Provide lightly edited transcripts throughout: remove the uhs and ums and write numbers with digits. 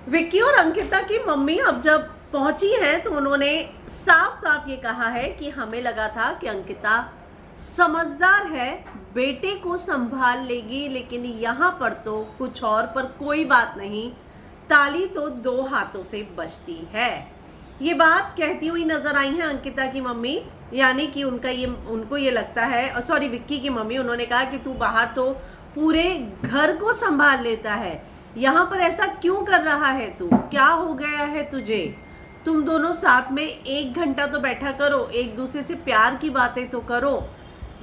विक्की और अंकिता की मम्मी अब जब पहुंची हैं तो उन्होंने साफ साफ ये कहा है कि हमें लगा था कि अंकिता समझदार है, बेटे को संभाल लेगी, लेकिन यहाँ पर तो कुछ और, पर कोई बात नहीं, ताली तो दो हाथों से बजती है। ये बात कहती हुई नजर आई है अंकिता की मम्मी, यानी कि उनको ये लगता है, सॉरी विक्की की मम्मी, उन्होंने कहा कि तू बाहर तो पूरे घर को संभाल लेता है, यहाँ पर ऐसा क्यों कर रहा है तू, क्या हो गया है तुझे? तुम दोनों साथ में 1 घंटा तो बैठा करो, एक दूसरे से प्यार की बातें तो करो।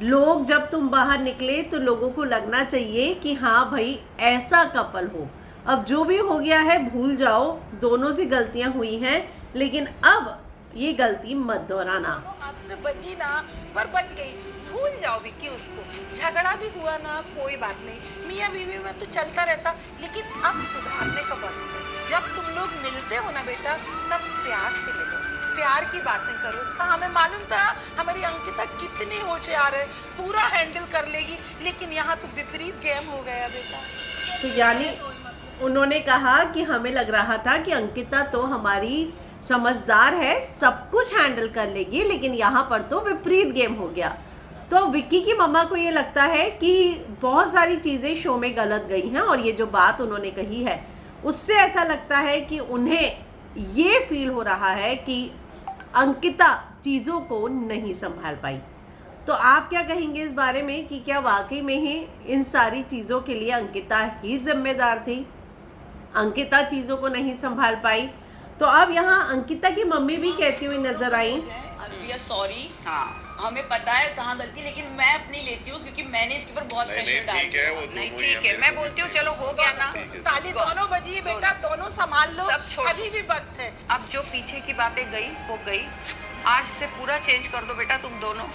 लोग जब तुम बाहर निकले तो लोगों को लगना चाहिए कि हाँ भाई ऐसा कपल हो। अब जो भी हो गया है भूल जाओ, दोनों से गलतियां हुई हैं, लेकिन अब ये गलती मत दोहराना। आज से बची ना, पर बच गई, भूल जाओ विक्की उसको। झगड़ा भी हुआ ना, कोई बात नहीं, मियाँ बीवी में तो चलता रहता, लेकिन अब सुधारने का वक्त है। जब तुम लोग मिलते हो ना बेटा, तब प्यार से मिलो, प्यार की बातें करो। हाँ, हमें मालूम था हमारी अंकिता कितनी होशियार है, पूरा हैंडल कर लेगी, लेकिन यहाँ तो विपरीत गेम हो गया बेटा। तो यानी उन्होंने कहा कि हमें लग रहा था कि अंकिता तो हमारी समझदार है, सब कुछ हैंडल कर लेगी, लेकिन यहाँ पर तो विपरीत गेम हो गया। तो विक्की की मम्मा को ये लगता है कि बहुत सारी चीज़ें शो में गलत गई हैं, और ये जो बात उन्होंने कही है उससे ऐसा लगता है कि उन्हें ये फील हो रहा है कि अंकिता चीज़ों को नहीं संभाल पाई। तो आप क्या कहेंगे इस बारे में कि क्या वाकई में ही इन सारी चीज़ों के लिए अंकिता ही जिम्मेदार थी? अंकिता चीज़ों को नहीं संभाल पाई। तो अब यहाँ अंकिता की मम्मी भी कहती हुई नजर आई, सॉरी, हाँ हमें पता है कहाँ गलती, लेकिन मैं अपनी लेती हूँ क्योंकि मैंने इसके ऊपर बहुत प्रेशर डाला। नहीं ठीक है, मैं बोलती हूँ चलो हो गया ना, ताली दोनों बजी बेटा, दोनों संभाल लो, अभी भी वक्त है। अब जो पीछे की बातें गई वो गई, आज से पूरा चेंज कर दो बेटा तुम दोनों,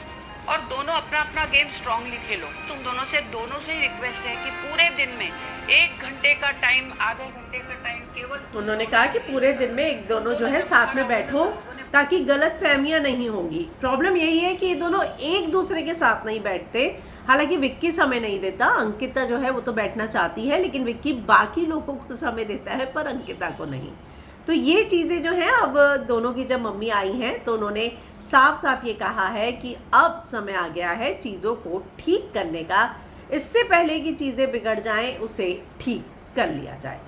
और दोनों अपना अपना गेम स्ट्रांगली खेलो। तुम दोनों से ही रिक्वेस्ट है कि पूरे दिन में 1 घंटे का टाइम, आधे घंटे का टाइम केवल, उन्होंने कहा कि पूरे दिन में एक दोनों जो है साथ में बैठो ताकि गलत फहमियां नहीं होंगी। प्रॉब्लम यही है कि ये दोनों एक दूसरे के साथ नहीं बैठते। हालांकि विक्की समय नहीं देता, अंकिता जो है वो तो बैठना चाहती है, लेकिन विक्की बाकी लोगों को समय देता है पर अंकिता को नहीं। तो ये चीज़ें जो हैं, अब दोनों की जब मम्मी आई हैं तो उन्होंने साफ साफ ये कहा है कि अब समय आ गया है चीज़ों को ठीक करने का, इससे पहले कि चीज़ें बिगड़ जाएं उसे ठीक कर लिया जाए।